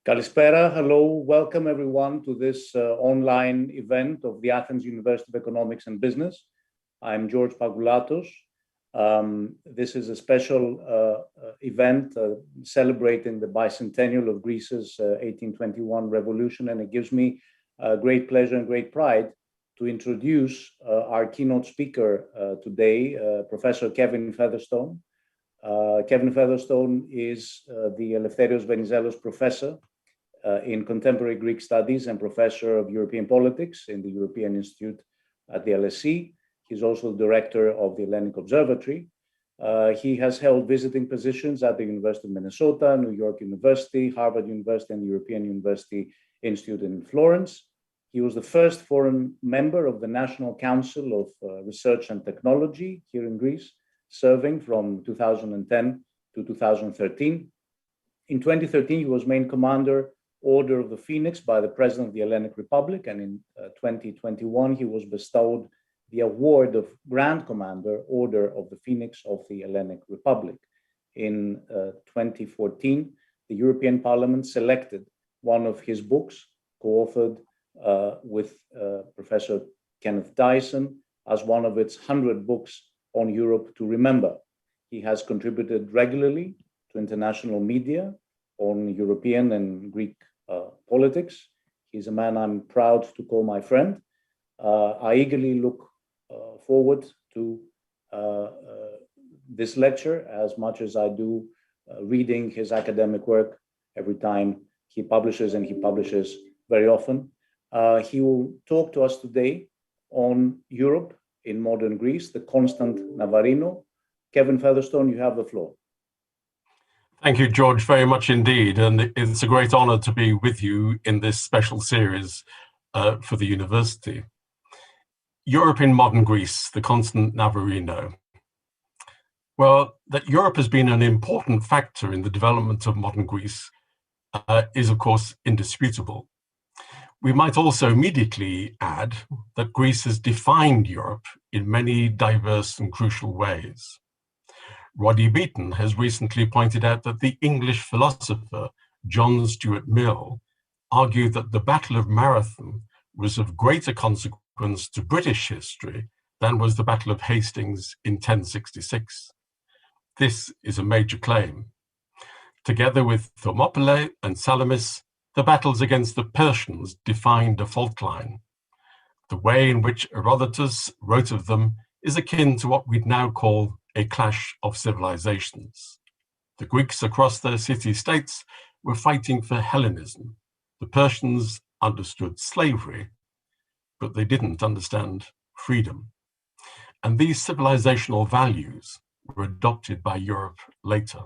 Kalispera, hello, welcome everyone to this online event of the Athens University of Economics and Business. I'm George Pagoulatos. This is a special event celebrating the bicentennial of Greece's 1821 revolution, and it gives me great pleasure and great pride to introduce our keynote speaker today, Professor Kevin Featherstone. Kevin Featherstone is the Eleftherios Venizelos Professor in Contemporary Greek Studies and Professor of European Politics in the European Institute at the LSE. He's also the Director of the Hellenic Observatory. He has held visiting positions at the University of Minnesota, New York University, Harvard University, and the European University Institute in Florence. He was the first foreign member of the National Council of Research and Technology here in Greece, serving from 2010 to 2013. In 2013, he was Main Commander, Order of the Phoenix by the President of the Hellenic Republic, and in 2021, he was bestowed the award of Grand Commander, Order of the Phoenix of the Hellenic Republic. In 2014, the European Parliament selected one of his books, co-authored with Professor Kenneth Dyson, as one of its 100 books on Europe to remember. He has contributed regularly to international media on European and Greek politics. He's a man I'm proud to call my friend. I eagerly look forward to this lecture as much as I do reading his academic work every time he publishes, and he publishes very often. He will talk to us today on Europe in modern Greece, the constant Navarino. Kevin Featherstone, you have the floor. Thank you, George, very much indeed. And it's a great honor to be with you in this special series for the university. Europe in modern Greece, the constant Navarino. Well, that Europe has been an important factor in the development of modern Greece is, of course, indisputable. We might also immediately add that Greece has defined Europe in many diverse and crucial ways. Roddy Beaton has recently pointed out that the English philosopher John Stuart Mill argued that the Battle of Marathon was of greater consequence to British history than was the Battle of Hastings in 1066. This is a major claim. Together with Thermopylae and Salamis, the battles against the Persians defined a fault line. The way in which Herodotus wrote of them is akin to what we'd now call a clash of civilizations. The Greeks across their city-states were fighting for Hellenism. The Persians understood slavery, but they didn't understand freedom. And these civilizational values were adopted by Europe later.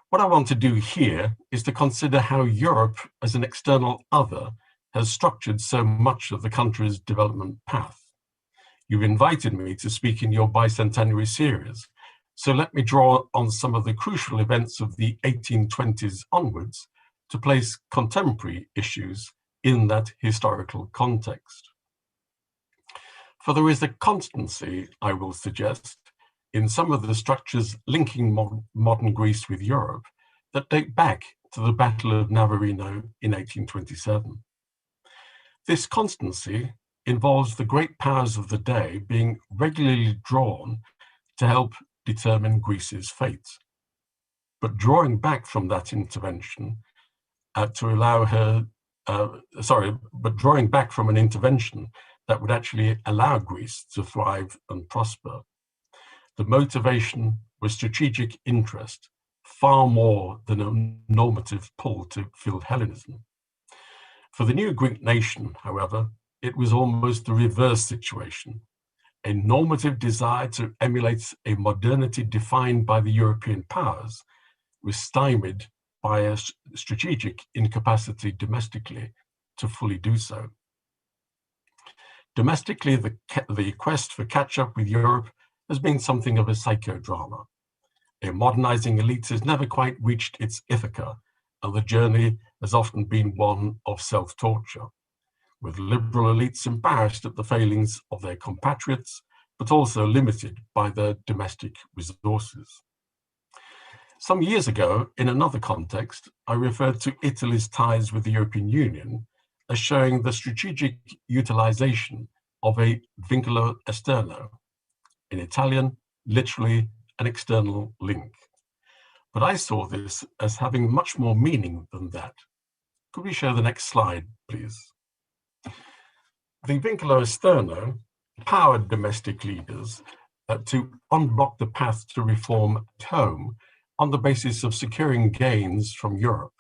What I want to do here is to consider how Europe as an external other has structured so much of the country's development path. You've invited me to speak in your bicentenary series, so let me draw on some of the crucial events of the 1820s onwards to place contemporary issues in that historical context. For there is a constancy, I will suggest, in some of the structures linking modern Greece with Europe that date back to the Battle of Navarino in 1827. This constancy involves the great powers of the day being regularly drawn to help determine Greece's fate. But drawing back from that intervention drawing back from an intervention that would actually allow Greece to thrive and prosper. The motivation was strategic interest, far more than a normative pull to fill Hellenism. For the new Greek nation, however, it was almost the reverse situation. A normative desire to emulate a modernity defined by the European powers was stymied by a strategic incapacity domestically to fully do so. Domestically, the quest for catch-up with Europe has been something of a psychodrama. A modernizing elite has never quite reached its Ithaca, and the journey has often been one of self-torture, with liberal elites embarrassed at the failings of their compatriots, but also limited by their domestic resources. Some years ago, in another context, I referred to Italy's ties with the European Union as showing the strategic utilization of a vincolo esterno, in Italian, literally an external link. But I saw this as having much more meaning than that. Could we show the next slide, please? The vincolo esterno powered domestic leaders to unblock the path to reform at home on the basis of securing gains from Europe.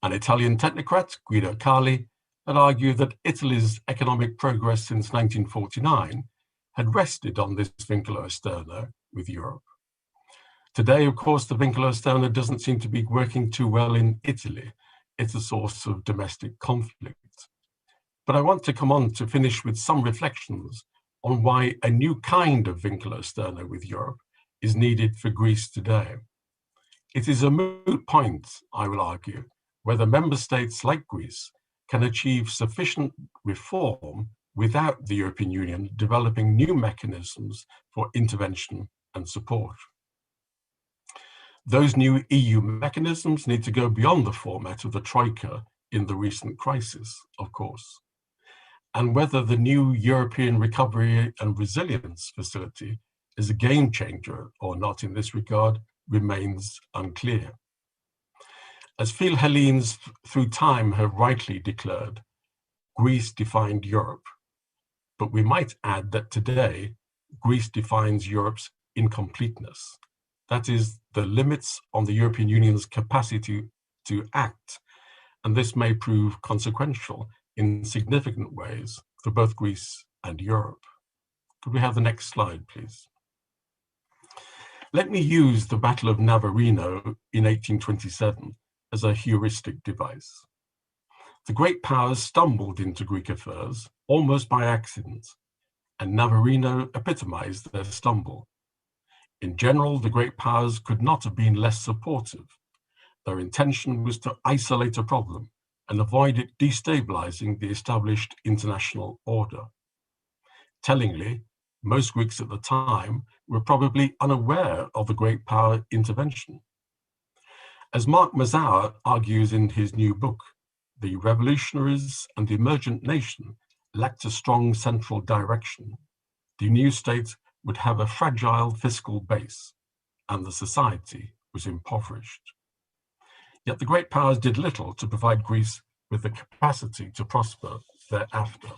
An Italian technocrat, Guido Cali, had argued that Italy's economic progress since 1949 had rested on this vincolo esterno with Europe. Today, of course, the vincolo esterno doesn't seem to be working too well in Italy. It's a source of domestic conflict. But I want to come on to finish with some reflections on why a new kind of vincolo esterno with Europe is needed for Greece today. It is a moot point, I will argue, whether member states like Greece can achieve sufficient reform without the European Union developing new mechanisms for intervention and support. Those new EU mechanisms need to go beyond the format of the Troika in the recent crisis, of course. And whether the new European Recovery and Resilience Facility is a game changer or not in this regard remains unclear. As Phil Hellenes through time have rightly declared, Greece defined Europe. But we might add that today, Greece defines Europe's incompleteness. That is, the limits on the European Union's capacity to act, and this may prove consequential in significant ways for both Greece and Europe. Could we have the next slide, please? Let me use the Battle of Navarino in 1827 as a heuristic device. The great powers stumbled into Greek affairs almost by accident, and Navarino epitomized their stumble. In general, the great powers could not have been less supportive. Their intention was to isolate a problem and avoid it destabilizing the established international order. Tellingly, most Greeks at the time were probably unaware of the great power intervention. As Mark Mazower argues in his new book, the revolutionaries and the emergent nation lacked a strong central direction. The new state would have a fragile fiscal base, and the society was impoverished. Yet the great powers did little to provide Greece with the capacity to prosper thereafter.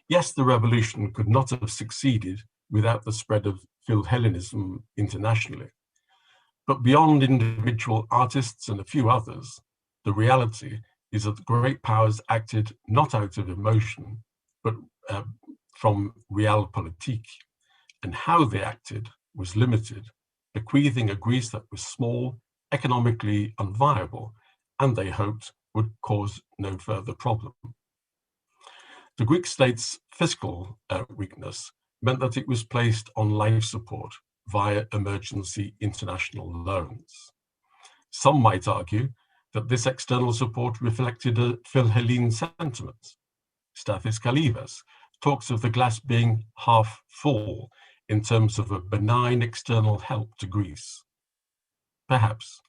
Yes, the revolution could not have succeeded without the spread of Philhellenism internationally. But beyond individual artists and a few others, the reality is that the great powers acted not out of emotion, but from realpolitik, and how they acted was limited, bequeathing a Greece that was small, economically unviable, and they hoped would cause no further problem. The Greek state's fiscal weakness meant that it was placed on life support via emergency international loans. Some might argue that this external support reflected a Philhellene sentiment. Stathis Kalivas talks of the glass being half full in terms of a benign external help to Greece. Perhaps.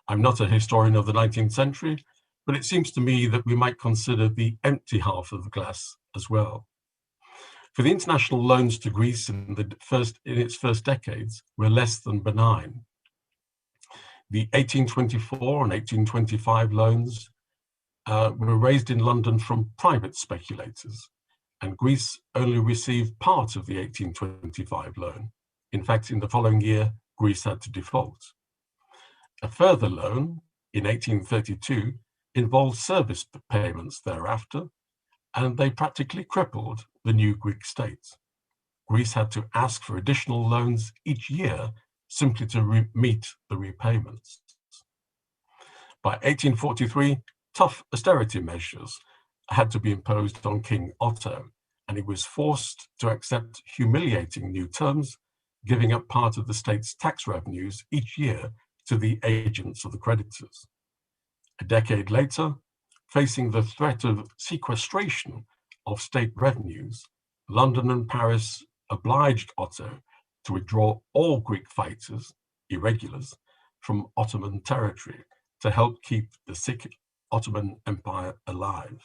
I'm not a historian of the 19th century, but it seems to me that we might consider the empty half of the glass as well. For the international loans to Greece in its first decades were less than benign. The 1824 and 1825 loans were raised in London from private speculators, and Greece only received part of the 1825 loan. In fact, in the following year, Greece had to default. A further loan in 1832 involved service payments thereafter, and they practically crippled the new Greek state. Greece had to ask for additional loans each year simply to meet the repayments. By 1843, tough austerity measures had to be imposed on King Otto, and he was forced to accept humiliating new terms, giving up part of the state's tax revenues each year to the agents of the creditors. A decade later, facing the threat of sequestration of state revenues, London and Paris obliged Otto to withdraw all Greek fighters irregulars from Ottoman territory to help keep the sick Ottoman Empire alive.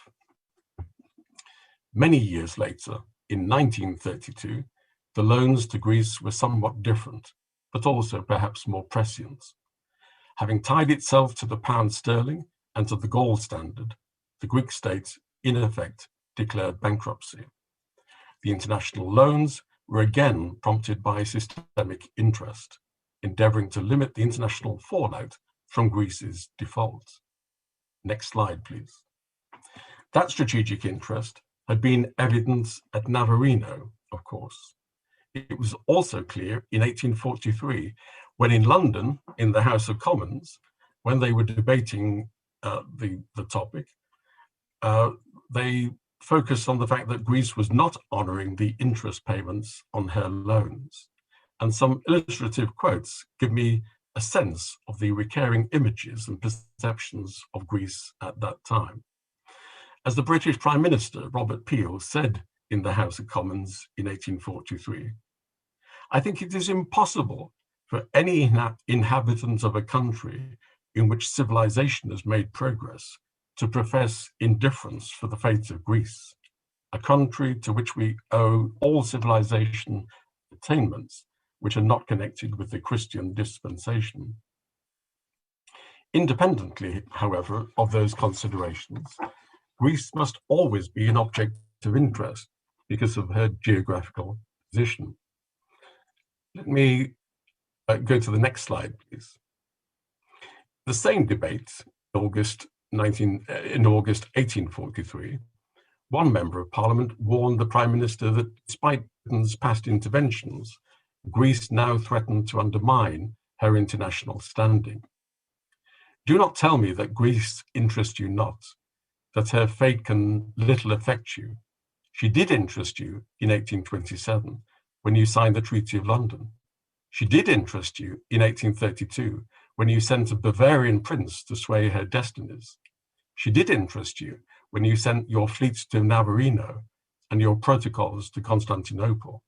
Many years later, in 1932, the loans to Greece were somewhat different, but also perhaps more prescient. Having tied itself to the pound sterling and to the gold standard, the Greek state, in effect, declared bankruptcy. The international loans were again prompted by systemic interest, endeavoring to limit the international fallout from Greece's default. Next slide, please. That strategic interest had been evident at Navarino, of course. It was also clear in 1843, when in London, in the House of Commons, when they were debating the topic, they focused on the fact that Greece was not honouring the interest payments on her loans. And some illustrative quotes give me a sense of the recurring images and perceptions of Greece at that time. As the British Prime Minister, Robert Peel, said in the House of Commons in 1843, "I think it is impossible for any inhabitant of a country in which civilization has made progress to profess indifference for the fate of Greece, a country to which we owe all civilization attainments which are not connected with the Christian dispensation." Independently, however, of those considerations, Greece must always be an object of interest because of her geographical position. Let me go to the next slide, please. The same debate in August 1843, one member of Parliament warned the Prime Minister that despite Britain's past interventions, Greece now threatened to undermine her international standing. "Do not tell me that Greece interests you not, that her fate can little affect you. She did interest you in 1827, when you signed the Treaty of London. She did interest you in 1832, when you sent a Bavarian prince to sway her destinies. She did interest you when you sent your fleets to Navarino and your protocols to Constantinople.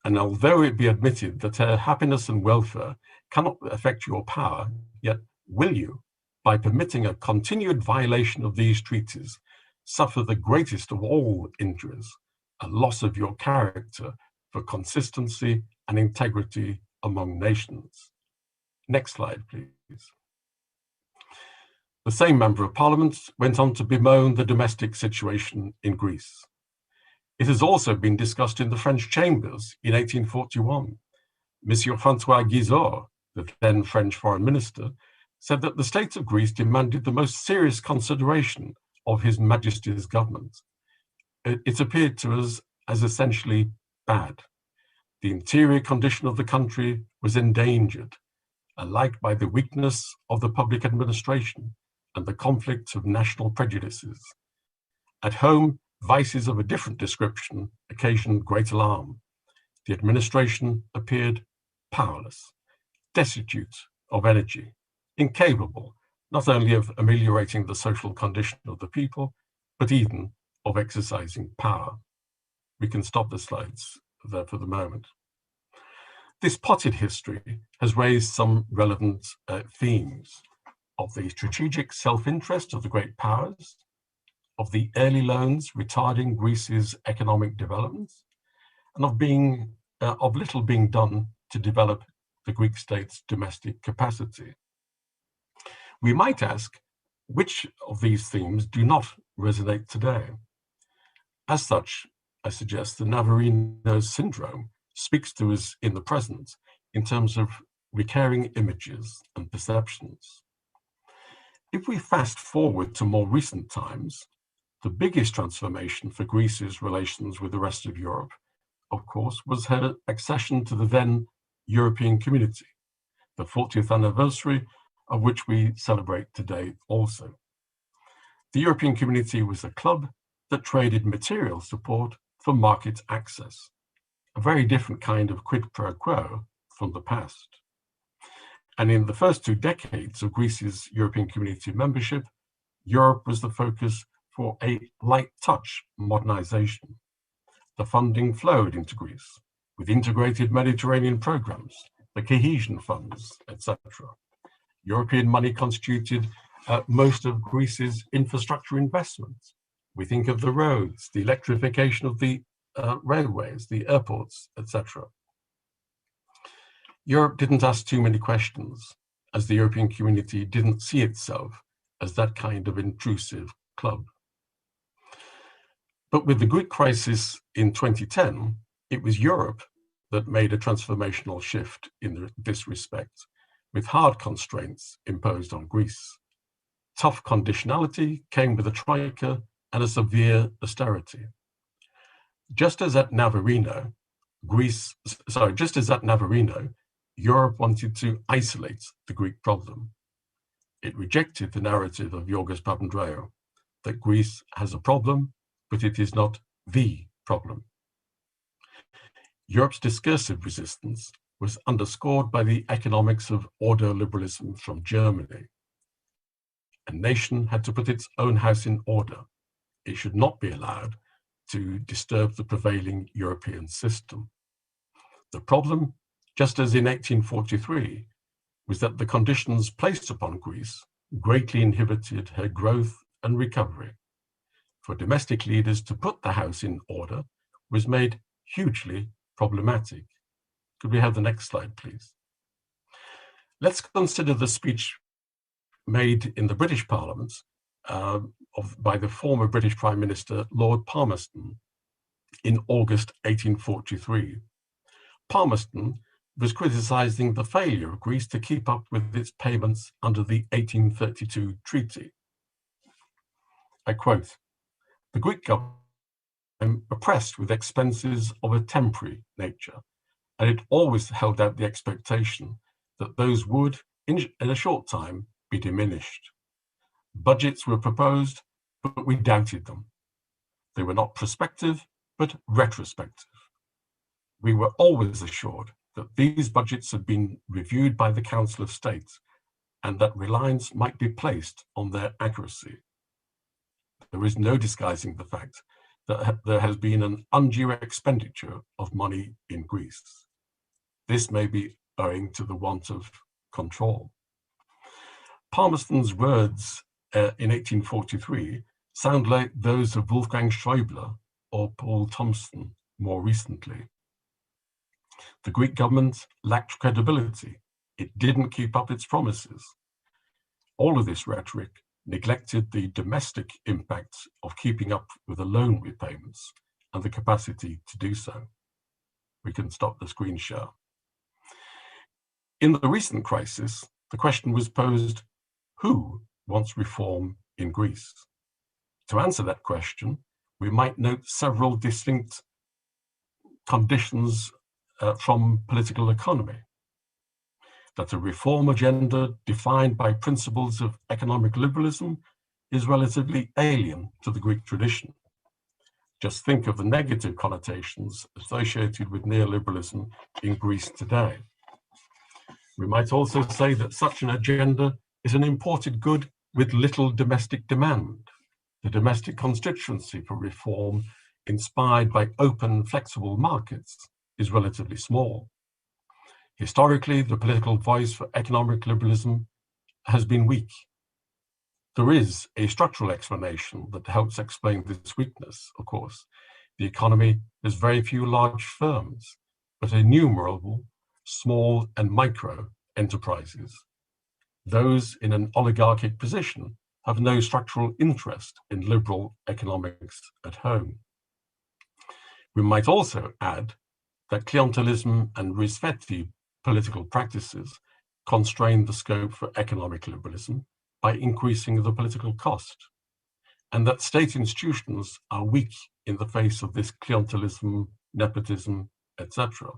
And although it be admitted that her happiness and welfare cannot affect your power, yet will you, by permitting a continued violation of these treaties, suffer the greatest of all injuries, a loss of your character for consistency and integrity among nations." Next slide, please. The same Member of Parliament went on to bemoan the domestic situation in Greece. "It has also been discussed in the French chambers in 1841. Monsieur Francois Guizot, the then French foreign minister, said that the state of Greece demanded the most serious consideration of His Majesty's government. It appeared to us as essentially bad. The interior condition of the country was endangered, alike by the weakness of the public administration and the conflict of national prejudices. At home, vices of a different description occasioned great alarm. The administration appeared powerless, destitute of energy, incapable not only of ameliorating the social condition of the people, but even of exercising power." We can stop the slides there for the moment. This potted history has raised some relevant themes of the strategic self-interest of the great powers, of the early loans retarding Greece's economic development, and of little being done to develop the Greek state's domestic capacity. We might ask, which of these themes do not resonate today? As such, I suggest the Navarino syndrome speaks to us in the present in terms of recurring images and perceptions. If we fast forward to more recent times, the biggest transformation for Greece's relations with the rest of Europe, of course, was her accession to the then European Community, the 40th anniversary of which we celebrate today also. The European Community was a club that traded material support for market access, a very different kind of quid pro quo from the past. And in the first 2 decades of Greece's European Community membership, Europe was the focus for a light touch modernization. The funding flowed into Greece, with integrated Mediterranean programs, the cohesion funds, etc. European money constituted most of Greece's infrastructure investments. We think of the roads, the electrification of the railways, the airports, etc. Europe didn't ask too many questions, as the European community didn't see itself as that kind of intrusive club. But with the Greek crisis in 2010, it was Europe that made a transformational shift in this respect, with hard constraints imposed on Greece. Tough conditionality came with a troika and a severe austerity. Just as at Navarino, Europe wanted to isolate the Greek problem. It rejected the narrative of George Pagoulatos that Greece has a problem, but it is not the problem. Europe's discursive resistance was underscored by the economics of ordoliberalism from Germany. A nation had to put its own house in order. It should not be allowed to disturb the prevailing European system. The problem, just as in 1843, was that the conditions placed upon Greece greatly inhibited her growth and recovery. For domestic leaders to put the house in order was made hugely problematic. Could we have the next slide, please? Let's consider the speech made in the British Parliament by the former British Prime Minister, Lord Palmerston, in August 1843. Palmerston was criticising the failure of Greece to keep up with its payments under the 1832 treaty. I quote, "The Greek government was oppressed with expenses of a temporary nature, and it always held out the expectation that those would, in a short time, be diminished. Budgets were proposed, but we doubted them. They were not prospective, but retrospective. We were always assured that these budgets had been reviewed by the Council of State and that reliance might be placed on their accuracy. There is no disguising the fact that there has been an undue expenditure of money in Greece. This may be owing to the want of control." Palmerston's words in 1843 sound like those of Wolfgang Schäuble or Paul Thompson more recently. The Greek government lacked credibility. It didn't keep up its promises. All of this rhetoric neglected the domestic impacts of keeping up with the loan repayments and the capacity to do so. We can stop the screen share. In the recent crisis, the question was posed, who wants reform in Greece? To answer that question, we might note several distinct conditions from political economy. That a reform agenda defined by principles of economic liberalism is relatively alien to the Greek tradition. Just think of the negative connotations associated with neoliberalism in Greece today. We might also say that such an agenda is an imported good with little domestic demand. The domestic constituency for reform, inspired by open, flexible markets, is relatively small. Historically, the political voice for economic liberalism has been weak. There is a structural explanation that helps explain this weakness, of course. The economy has very few large firms, but innumerable small and micro enterprises. Those in an oligarchic position have no structural interest in liberal economics at home. We might also add that clientelism and risvetti political practices constrain the scope for economic liberalism by increasing the political cost, and that state institutions are weak in the face of this clientelism, nepotism, etc.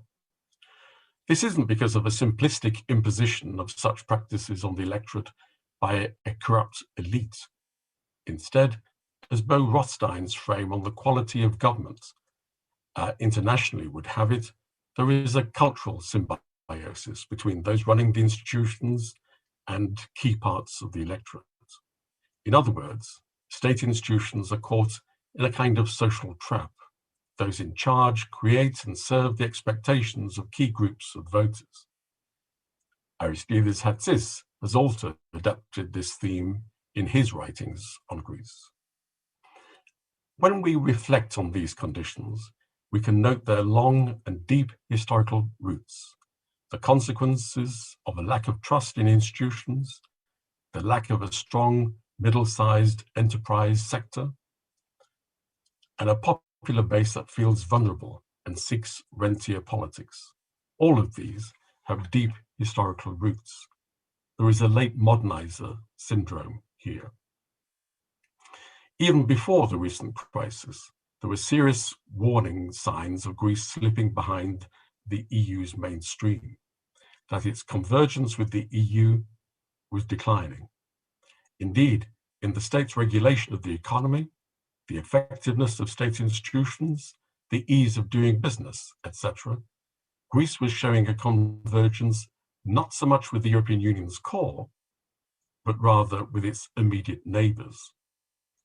This isn't because of a simplistic imposition of such practices on the electorate by a corrupt elite. Instead, as Bo Rothstein's frame on the quality of government internationally would have it, there is a cultural symbiosis between those running the institutions and key parts of the electorate. In other words, state institutions are caught in a kind of social trap. those in charge create and serve the expectations of key groups of voters. Aristidis Hatsis has also adapted this theme in his writings on Greece. When we reflect on these conditions, we can note their long and deep historical roots, the consequences of a lack of trust in institutions, the lack of a strong middle-sized enterprise sector, and a popular base that feels vulnerable and seeks rentier politics. All of these have deep historical roots. There is a late modernizer syndrome here. Even before the recent crisis, there were serious warning signs of Greece slipping behind the EU's mainstream, that its convergence with the EU was declining. Indeed, in the state's regulation of the economy, the effectiveness of state institutions, the ease of doing business, etc., Greece was showing a convergence not so much with the European Union's core, but rather with its immediate neighbours.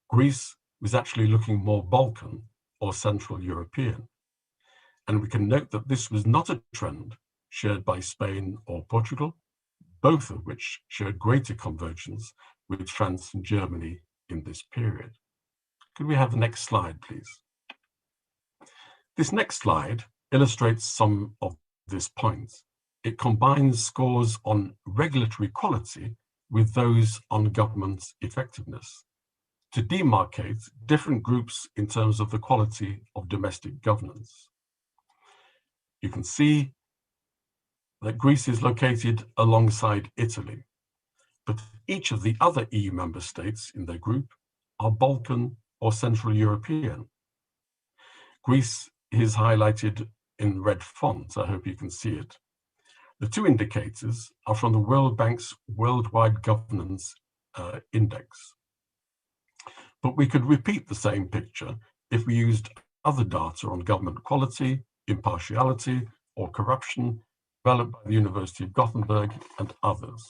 Greece was actually looking more Balkan or Central European. And we can note that this was not a trend shared by Spain or Portugal, both of which showed greater convergence with France and Germany in this period. Could we have the next slide, please? This next slide illustrates some of this point. It combines scores on regulatory quality with those on government effectiveness to demarcate different groups in terms of the quality of domestic governance. You can see that Greece is located alongside Italy, but each of the other EU member states in their group are Balkan or Central European. Greece is highlighted in red font. I hope you can see it. The two indicators are from the World Bank's Worldwide Governance Index. But we could repeat the same picture if we used other data on government quality, impartiality, or corruption developed by the University of Gothenburg and others.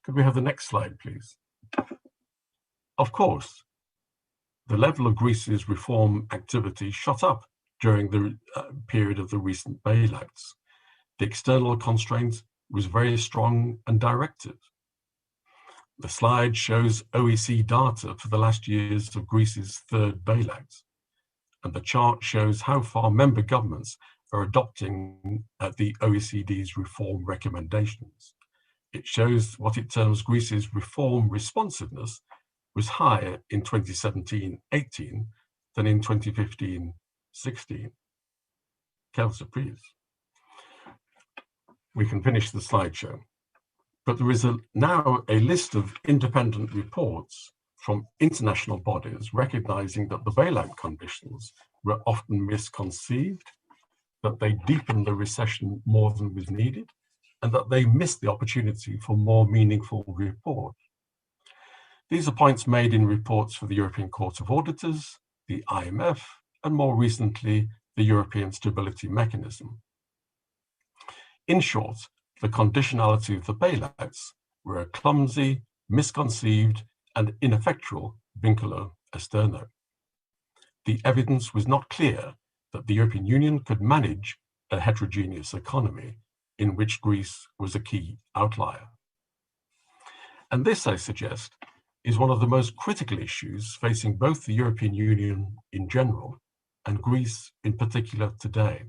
Could we have the next slide, please? Of course, the level of Greece's reform activity shot up during the period of the recent bailouts. The external constraint was very strong and directed. The slide shows OECD data for the last years of Greece's third bailout, and the chart shows how far member governments are adopting the OECD's reform recommendations. It shows what it terms Greece's reform responsiveness was higher in 2017-18 than in 2015-16. Quelle surprise. We can finish the slideshow. But there is now a list of independent reports from international bodies recognizing that the bailout conditions were often misconceived, that they deepened the recession more than was needed, and that they missed the opportunity for more meaningful report. These are points made in reports for the European Court of Auditors, the IMF, and more recently, the European Stability Mechanism. In short, the conditionality of the bailouts were a clumsy, misconceived, and ineffectual vinculo esterno. The evidence was not clear that the European Union could manage a heterogeneous economy in which Greece was a key outlier. And this, I suggest, is one of the most critical issues facing both the European Union in general and Greece in particular today.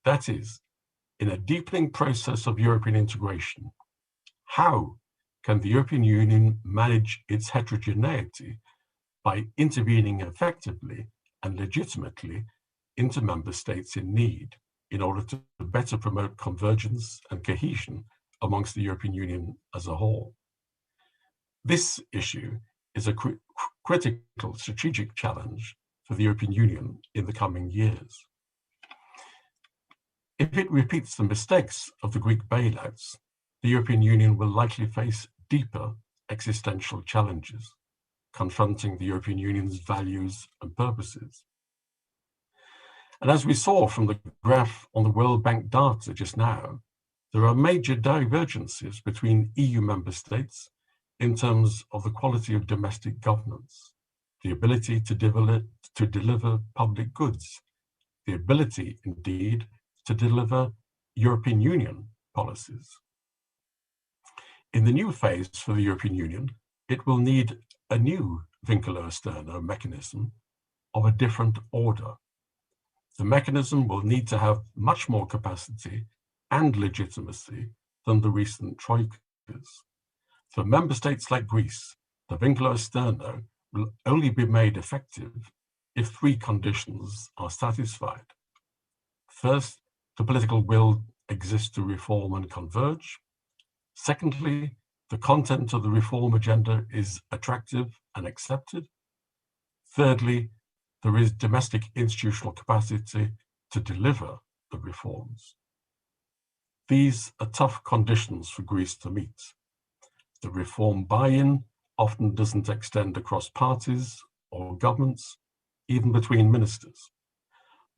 That is, in a deepening process of European integration, how can the European Union manage its heterogeneity by intervening effectively and legitimately into member states in need in order to better promote convergence and cohesion amongst the European Union as a whole? This issue is a critical strategic challenge for the European Union in the coming years. If it repeats the mistakes of the Greek bailouts, the European Union will likely face deeper existential challenges, confronting the European Union's values and purposes. And as we saw from the graph on the World Bank data just now, there are major divergences between EU member states in terms of the quality of domestic governance. the ability to deliver public goods, the ability, indeed, to deliver European Union policies. In the new phase for the European Union, it will need a new Vincolo-Sterno mechanism of a different order. The mechanism will need to have much more capacity and legitimacy than the recent troikas. For member states like Greece, the Vincolo-Sterno will only be made effective if three conditions are satisfied. First, the political will exists to reform and converge. Secondly, the content of the reform agenda is attractive and accepted. Thirdly, there is domestic institutional capacity to deliver the reforms. These are tough conditions for Greece to meet. The reform buy-in often doesn't extend across parties or governments, even between ministers.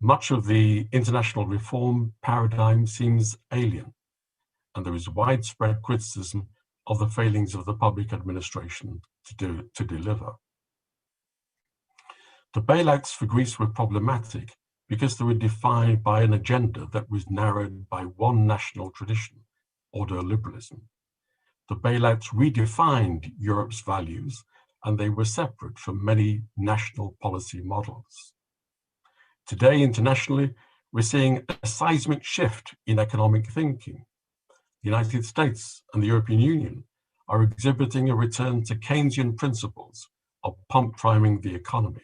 Much of the international reform paradigm seems alien, and there is widespread criticism of the failings of the public administration to deliver. The bailouts for Greece were problematic because they were defined by an agenda that was narrowed by one national tradition, ordoliberalism. The bailouts redefined Europe's values, and they were separate from many national policy models. Today, internationally, we're seeing a seismic shift in economic thinking. The United States and the European Union are exhibiting a return to Keynesian principles of pump priming the economy.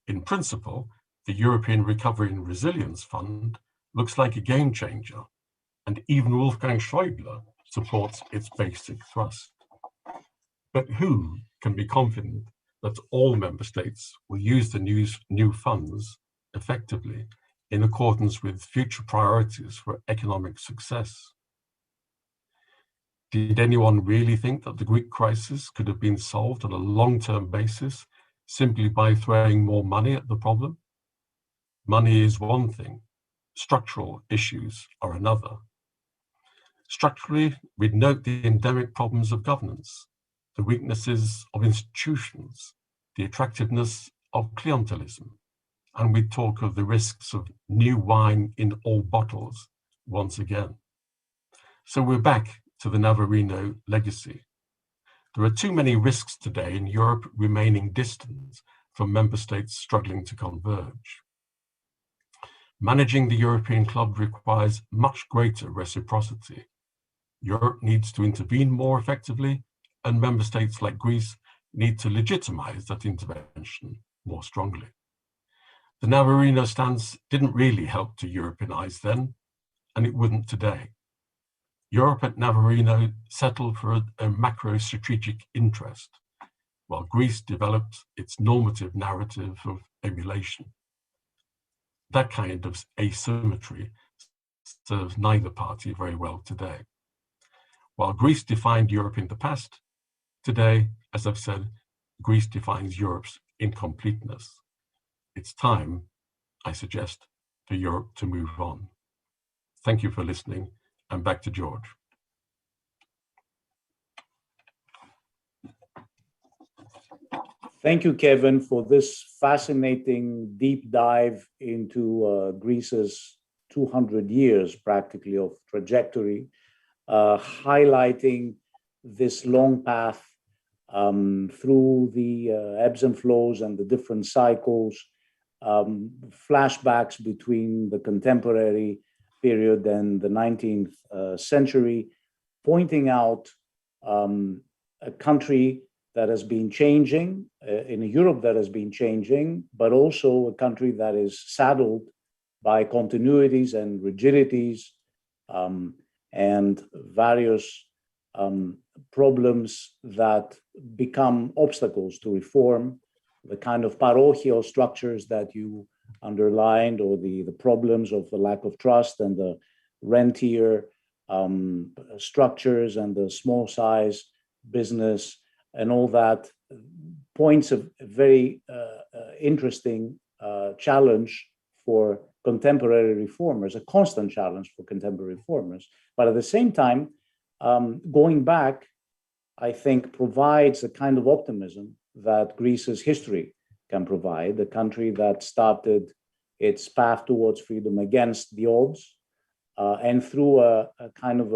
In principle, the European Recovery and Resilience Fund looks like a game changer, and even Wolfgang Schäuble supports its basic thrust. But who can be confident that all member states will use the new funds effectively in accordance with future priorities for economic success? Did anyone really think that the Greek crisis could have been solved on a long-term basis simply by throwing more money at the problem? Money is one thing, structural issues are another. Structurally, we'd note the endemic problems of governance, the weaknesses of institutions, the attractiveness of clientelism, and we'd talk of the risks of new wine in old bottles once again. So we're back to the Navarino legacy. There are too many risks today in Europe remaining distant from member states struggling to converge. Managing the European club requires much greater reciprocity. Europe needs to intervene more effectively, and member states like Greece need to legitimize that intervention more strongly. The Navarino stance didn't really help to Europeanize then, and it wouldn't today. Europe at Navarino settled for a macro-strategic interest, while Greece developed its normative narrative of emulation. That kind of asymmetry serves neither party very well today. While Greece defined Europe in the past, today, as I've said, Greece defines Europe's incompleteness. It's time, I suggest, for Europe to move on. Thank you for listening, and back to George. Thank you, Kevin, for this fascinating deep dive into Greece's 200 years practically of trajectory, highlighting this long path through the ebbs and flows and the different cycles, flashbacks between the contemporary period and the 19th century, pointing out a country that has been changing, in a Europe that has been changing, but also a country that is saddled by continuities and rigidities and various problems that become obstacles to reform, the kind of parochial structures that you underlined, or the problems of the lack of trust and the rentier structures and the small size business and all that, points a very interesting challenge for contemporary reformers, a constant challenge for contemporary reformers. But at the same time, going back, I think, provides a kind of optimism that Greece's history can provide, a country that started its path towards freedom against the odds, and through a kind of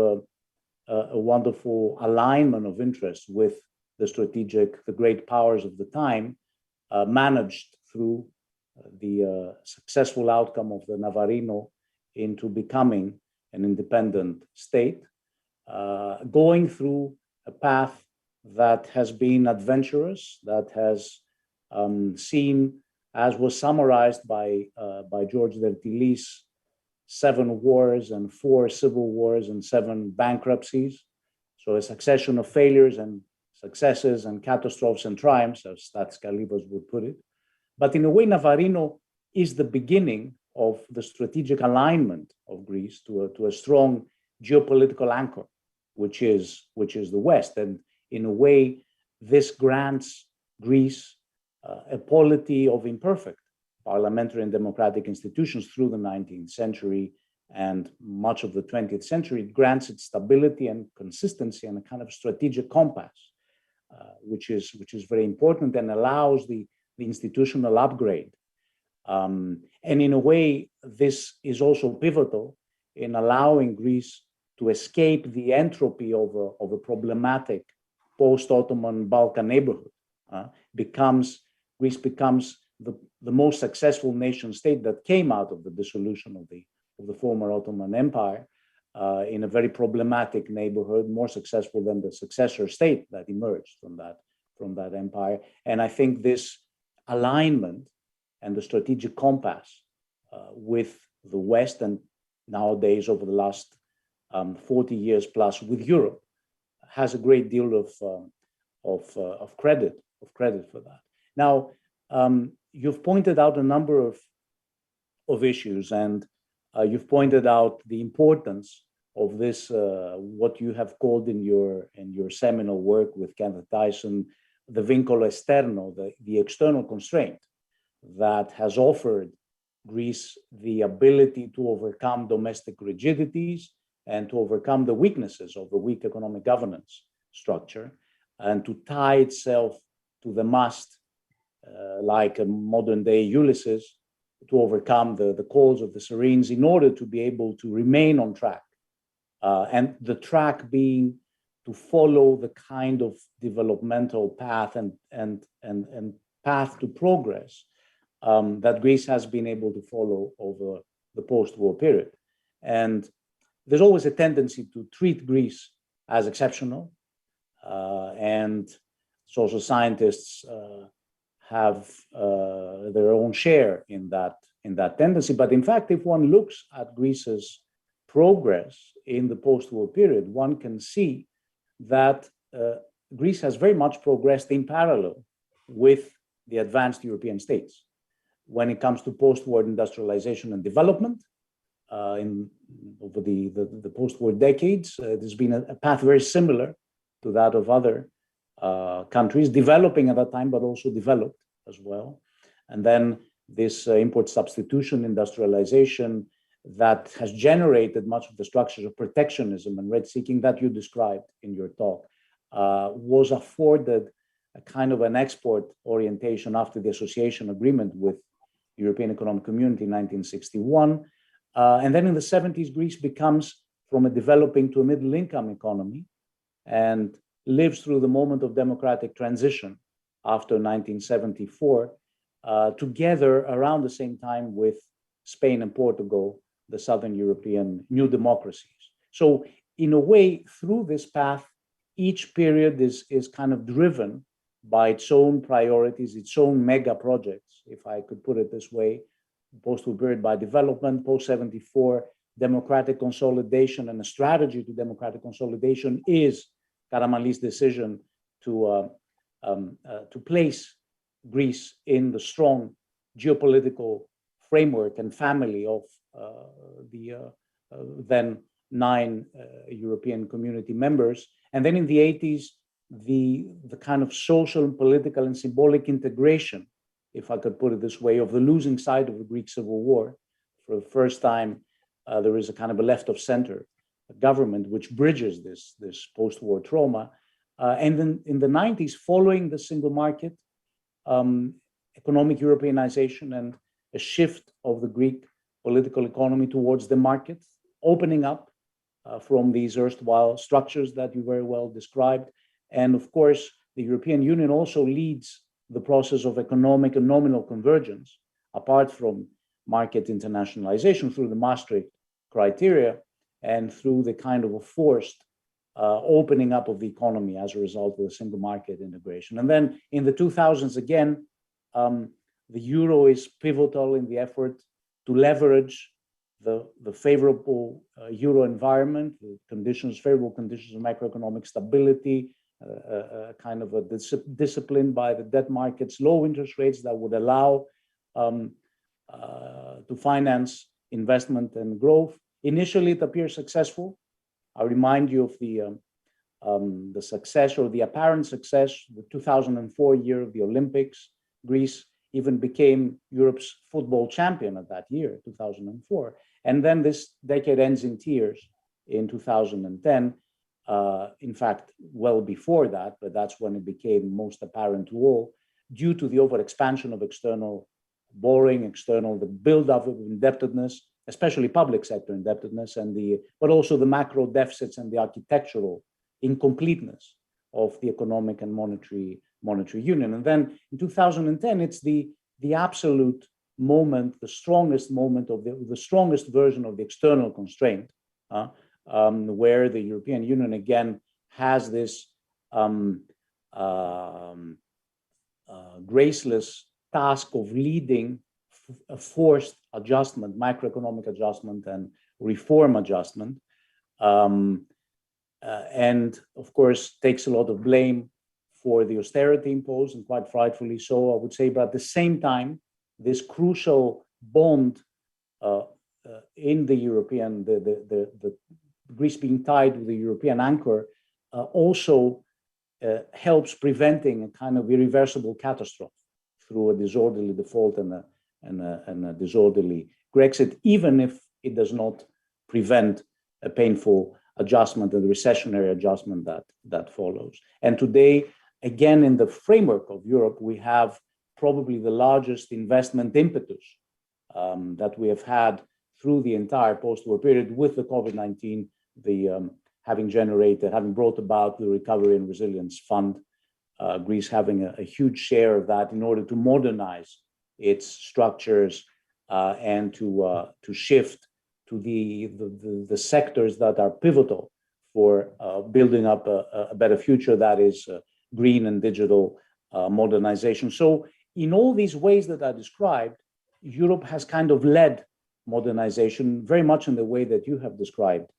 a wonderful alignment of interest with the great powers of the time, managed through the successful outcome of the Navarino into becoming an independent state, going through a path that has been adventurous, that has seen, as was summarized by George Dertilis, 7 wars and 4 civil wars and 7 bankruptcies. So a succession of failures and successes and catastrophes and triumphs, as Stats Kalibas would put it. But in a way, Navarino is the beginning of the strategic alignment of Greece to a strong geopolitical anchor, which is the West. And in a way, this grants Greece a polity of imperfect parliamentary and democratic institutions through the 19th century and much of the 20th century. It grants it stability and consistency and a kind of strategic compass, which is very important and allows the institutional upgrade. And in a way, this is also pivotal in allowing Greece to escape the entropy of a problematic post-Ottoman Balkan neighborhood. Greece becomes the most successful nation state that came out of the dissolution of the former Ottoman Empire in a very problematic neighborhood, more successful than the successor state that emerged from that empire. And I think this alignment and the strategic compass with the West, and nowadays over the last 40 years plus with Europe, has a great deal of credit for that. Now, you've pointed out a number of issues, and you've pointed out the importance of this, what you have called in your seminal work with Kenneth Dyson, the vincolo esterno, the external constraint that has offered Greece the ability to overcome domestic rigidities and to overcome the weaknesses of a weak economic governance structure, and to tie itself to the mast, like a modern day Ulysses, to overcome the calls of the Serenes in order to be able to remain on track. And the track being to follow the kind of developmental path and path to progress that Greece has been able to follow over the post-war period. And there's always a tendency to treat Greece as exceptional, and social scientists have their own share in that tendency. But in fact, if one looks at Greece's progress in the post-war period, one can see that Greece has very much progressed in parallel with the advanced European states. When it comes to post-war industrialization and development, over the post-war decades, there's been a path very similar to that of other countries, developing at that time, but also developed as well. And then this import substitution industrialization that has generated much of the structures of protectionism and rent-seeking that you described in your talk, was afforded a kind of an export orientation after the association agreement with the European Economic Community in 1961. And then in the 70s, Greece becomes from a developing to a middle-income economy and lives through the moment of democratic transition after 1974, together around the same time with Spain and Portugal, the Southern European new democracies. So in a way, through this path, each period is kind of driven by its own priorities, its own mega projects, if I could put it this way. Post-war period by development, post-74 democratic consolidation, and a strategy to democratic consolidation is Karamanlis' decision to place Greece in the strong geopolitical framework and family of the then 9 European community members. And then in the 80s, the kind of social and political and symbolic integration, if I could put it this way, of the losing side of the Greek Civil War. For the first time, there is a kind of a left of center government which bridges this post-war trauma. And then in the 90s, following the single market, economic Europeanization and a shift of the Greek political economy towards the market, opening up from these erstwhile structures that you very well described. And of course, the European Union also leads the process of economic and nominal convergence, apart from market internationalization through the Maastricht criteria and through the kind of a forced opening up of the economy as a result of the single market integration. And then in the 2000s, again, the euro is pivotal in the effort to leverage the favorable euro environment, the favorable conditions of macroeconomic stability, kind of a discipline by the debt markets, low interest rates that would allow to finance investment and growth. Initially, it appears successful. I remind you of the success or the apparent success, the 2004 year of the Olympics. Greece even became Europe's football champion at that year, 2004. And then this decade ends in tears in 2010. In fact, well before that, but that's when it became most apparent to all, due to the overexpansion of external borrowing, the buildup of indebtedness, especially public sector indebtedness, but also the macro deficits and the architectural incompleteness of the economic and monetary union. And then in 2010, it's the absolute moment, the strongest moment of the strongest version of the external constraint, where the European Union again has this graceless task of leading a forced adjustment, macroeconomic adjustment and reform adjustment, and of course takes a lot of blame for the austerity imposed, and quite frightfully so, I would say. But at the same time, this crucial bond in the European, the Greece being tied to the European anchor, also helps preventing a kind of irreversible catastrophe through a disorderly default and a disorderly Grexit, even if it does not prevent a painful adjustment and the recessionary adjustment that follows. And today, again, in the framework of Europe, we have probably the largest investment impetus that we have had through the entire post-war period, with the COVID-19, having brought about the Recovery and Resilience Fund, Greece having a huge share of that in order to modernize its structures and to shift to the sectors that are pivotal for building up a better future, that is green and digital modernization. So in all these ways that I described, Europe has kind of led modernization very much in the way that you have described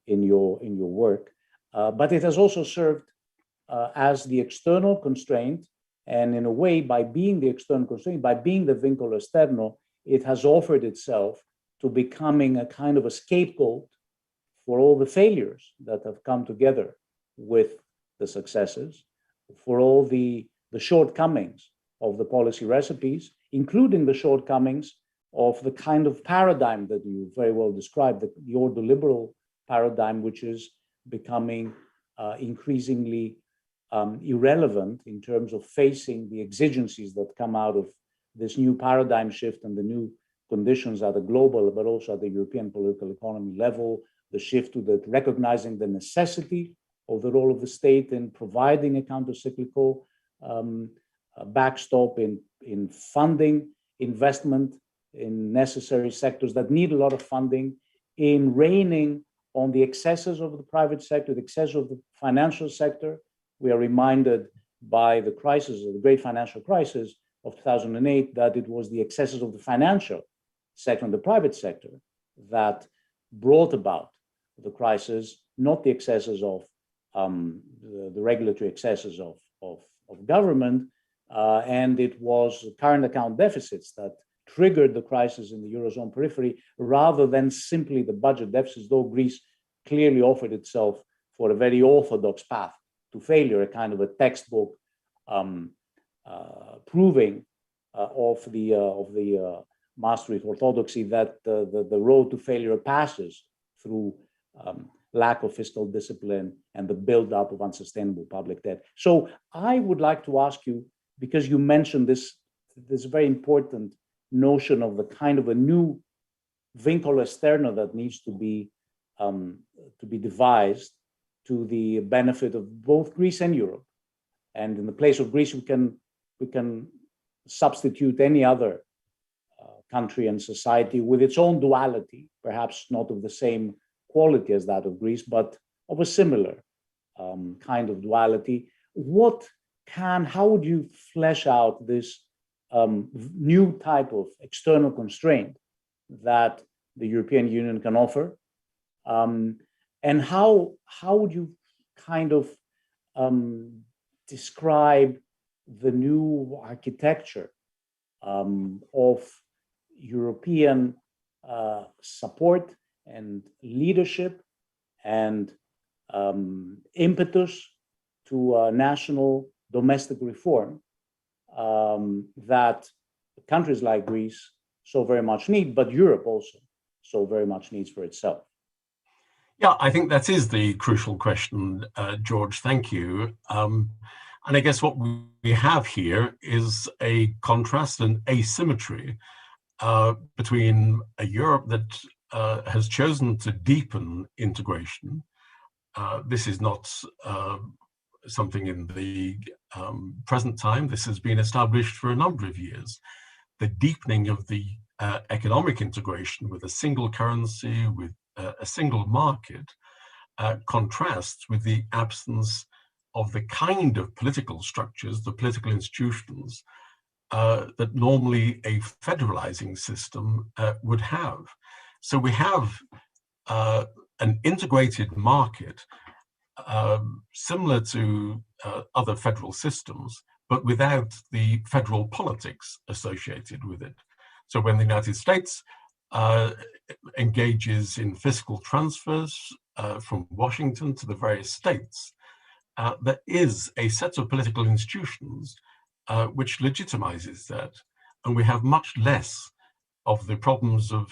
in your work, but it has also served as the external constraint, and in a way, by being the external constraint, by being the vincolo esterno, it has offered itself to becoming a kind of a scapegoat for all the failures that have come together with the successes, for all the shortcomings of the policy recipes, including the shortcomings of the kind of paradigm that you very well described, the ordoliberal paradigm, which is becoming increasingly irrelevant in terms of facing the exigencies that come out of this new paradigm shift and the new conditions at the global, but also at the European political economy level, the shift to recognizing the necessity of the role of the state in providing a counter-cyclical backstop, in funding investment in necessary sectors that need a lot of funding, in reining on the excesses of the private sector, the excesses of the financial sector. We are reminded by the crisis, of the great financial crisis of 2008, that it was the excesses of the financial sector and the private sector that brought about the crisis, not the excesses of the regulatory excesses of government. And it was current account deficits that triggered the crisis in the Eurozone periphery, rather than simply the budget deficits, though Greece clearly offered itself for a very orthodox path to failure, a kind of a textbook proving of the Maastricht orthodoxy that the road to failure passes through lack of fiscal discipline and the buildup of unsustainable public debt. So I would like to ask you, because you mentioned this very important notion of the kind of a new vincolo esterno that needs to be devised to the benefit of both Greece and Europe. And in the place of Greece, we can substitute any other country and society with its own duality, perhaps not of the same quality as that of Greece, but of a similar kind of duality. How would you flesh out this new type of external constraint that the European Union can offer? And how would you kind of describe the new architecture of European support and leadership and impetus to national domestic reform that countries like Greece so very much need, but Europe also so very much needs for itself? Yeah, I think that is the crucial question, George. Thank you. And I guess what we have here is a contrast and asymmetry between a Europe that has chosen to deepen integration. This is not something in the present time. This has been established for a number of years. The deepening of the economic integration with a single currency, with a single market, contrasts with the absence of the kind of political structures, the political institutions that normally a federalizing system would have. So we have an integrated market similar to other federal systems, but without the federal politics associated with it. So when the United States engages in fiscal transfers from Washington to the various states, there is a set of political institutions which legitimizes that. And we have much less of the problems of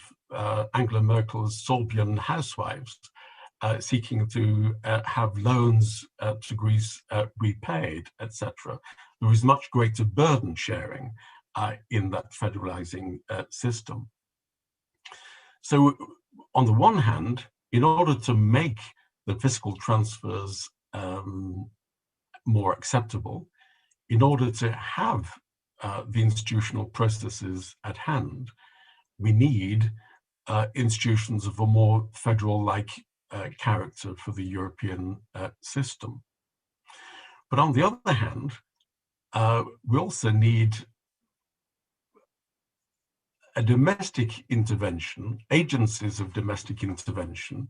Angela Merkel's Sorbian housewives seeking to have loans to Greece repaid, etc. There is much greater burden sharing in that federalizing system. So on the one hand, in order to make the fiscal transfers more acceptable, in order to have the institutional processes at hand, we need institutions of a more federal-like character for the European system. But on the other hand, we also need a domestic intervention, agencies of domestic intervention,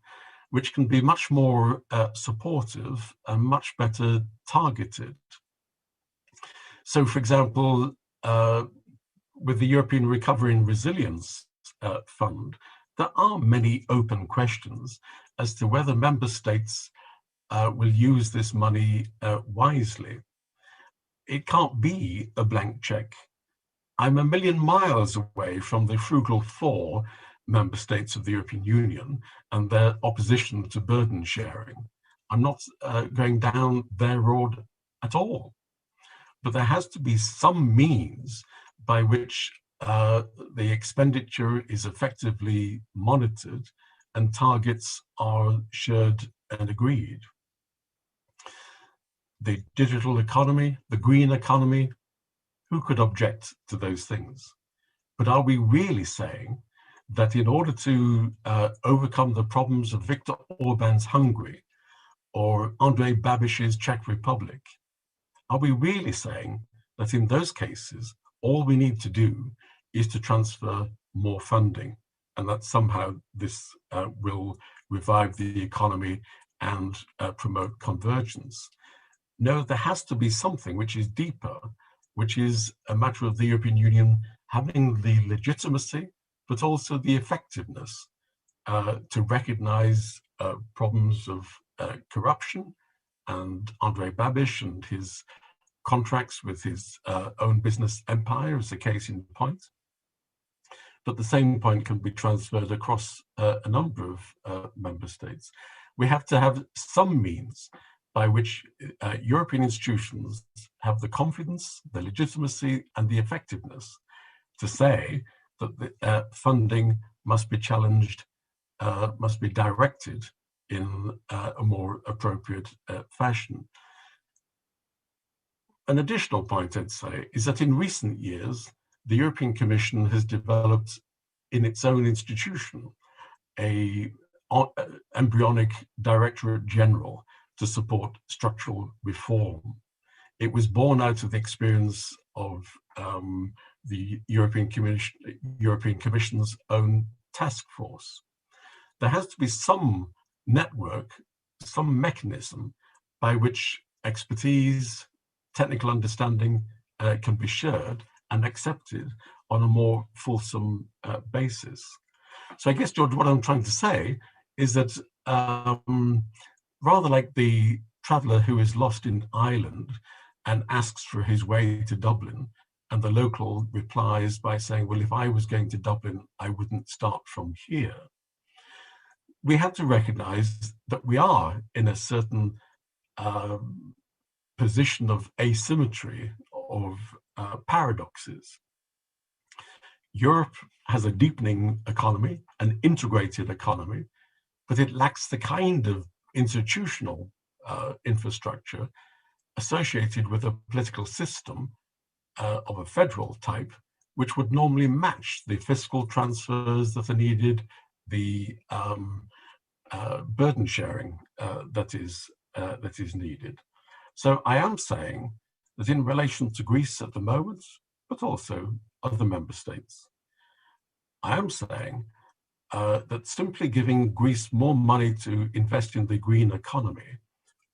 which can be much more supportive and much better targeted. So, for example, with the European Recovery and Resilience Fund, there are many open questions as to whether member states will use this money wisely. It can't be a blank check. I'm a million miles away from the frugal 4 member states of the European Union and their opposition to burden sharing. I'm not going down their road at all. But there has to be some means by which the expenditure is effectively monitored and targets are shared and agreed. The digital economy, the green economy, who could object to those things? But are we really saying that in order to overcome the problems of Viktor Orban's Hungary or Andrej Babis's Czech Republic, are we really saying that in those cases, all we need to do is to transfer more funding and that somehow this will revive the economy and promote convergence? No, there has to be something which is deeper, which is a matter of the European Union having the legitimacy, but also the effectiveness to recognize problems of corruption. And Andrej Babiš and his contracts with his own business empire is a case in point. But the same point can be transferred across a number of member states. We have to have some means by which European institutions have the confidence, the legitimacy, and the effectiveness to say that the funding must be challenged, must be directed in a more appropriate fashion. An additional point I'd say is that in recent years, the European Commission has developed in its own institution a embryonic Directorate General to support structural reform. It was born out of the experience of the European Commission's own task force. There has to be some network, some mechanism by which expertise, technical understanding can be shared and accepted on a more fulsome basis. So I guess, George, what I'm trying to say is that rather like the traveller who is lost in Ireland and asks for his way to Dublin, and the local replies by saying, well, if I was going to Dublin, I wouldn't start from here. We have to recognise that we are in a certain position of asymmetry, of paradoxes. Europe has a deepening economy, an integrated economy, but it lacks the kind of institutional infrastructure associated with a political system of a federal type, which would normally match the fiscal transfers that are needed, the burden sharing that is needed. So I am saying that in relation to Greece at the moment, but also other member states, I am saying that simply giving Greece more money to invest in the green economy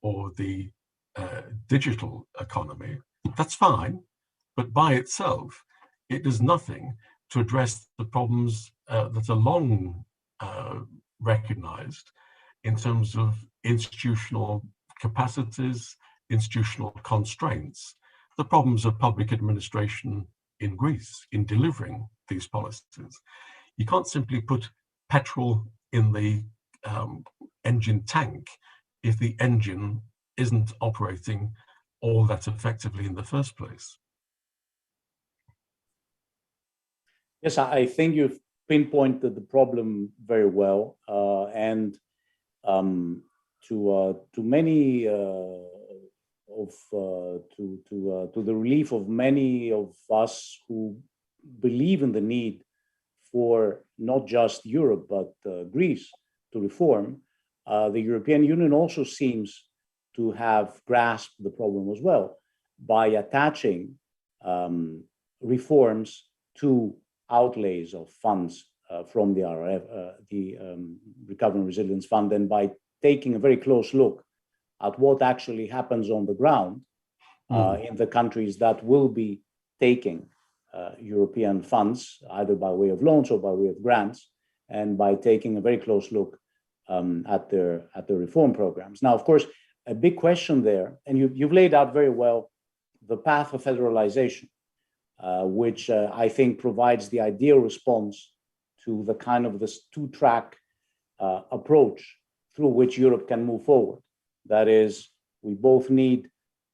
or the digital economy, that's fine, but by itself, it does nothing to address the problems that are long recognized in terms of institutional capacities, institutional constraints, the problems of public administration in Greece in delivering these policies. You can't simply put petrol in the engine tank if the engine isn't operating all that effectively in the first place. Yes, I think you've pinpointed the problem very well, and to the relief of many of us who believe in the need for not just Europe but Greece to reform, the European Union also seems to have grasped the problem as well by attaching reforms to outlays of funds from the RRF, the Recovery and Resilience Fund, and by taking a very close look at what actually happens on the ground in the countries that will be taking European funds, either by way of loans or by way of grants, and by taking a very close look at their reform programs. Now, of course, a big question there, and you've laid out very well the path of federalization, which I think provides the ideal response to the kind of this two-track approach through which Europe can move forward. That is, we both need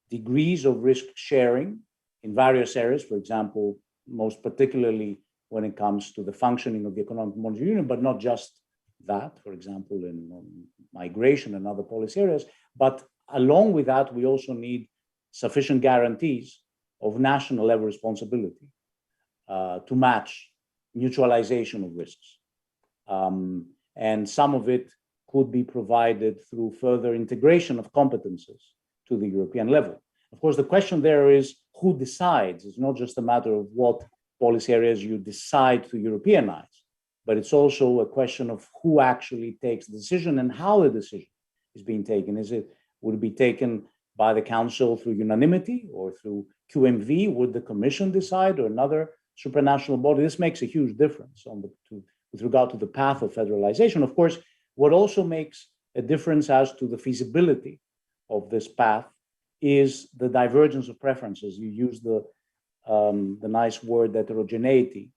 degrees of risk sharing in various areas, for example, most particularly when it comes to the functioning of the economic monetary union, but not just that, for example, in migration and other policy areas. But along with that, we also need sufficient guarantees of national level responsibility to match mutualization of risks. And some of it could be provided through further integration of competences to the European level. Of course, the question there is who decides. It's not just a matter of what policy areas you decide to Europeanize, but it's also a question of who actually takes the decision and how the decision is being taken. Would it be taken by the Council through unanimity or through QMV? Would the Commission decide or another supranational body? This makes a huge difference with regard to the path of federalization. Of course, what also makes a difference as to the feasibility of this path is the divergence of preferences. You use the nice word heterogeneity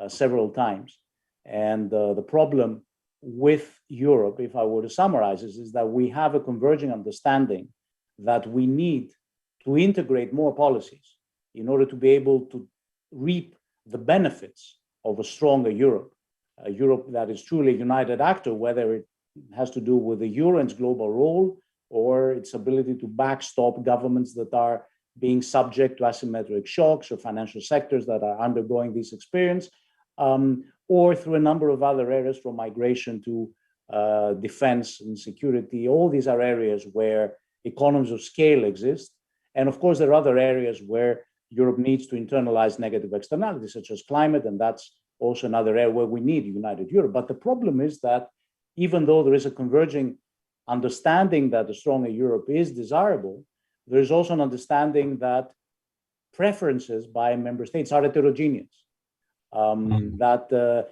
several times. And the problem with Europe, if I were to summarize this, is that we have a converging understanding that we need to integrate more policies in order to be able to reap the benefits of a stronger Europe, a Europe that is truly a united actor, whether it has to do with the euro and its global role or its ability to backstop governments that are being subject to asymmetric shocks or financial sectors that are undergoing this experience, or through a number of other areas from migration to defense and security. All these are areas where economies of scale exist. And of course, there are other areas where Europe needs to internalize negative externalities, such as climate, and that's also another area where we need a united Europe. But the problem is that even though there is a converging understanding that a stronger Europe is desirable, there is also an understanding that preferences by member states are heterogeneous, that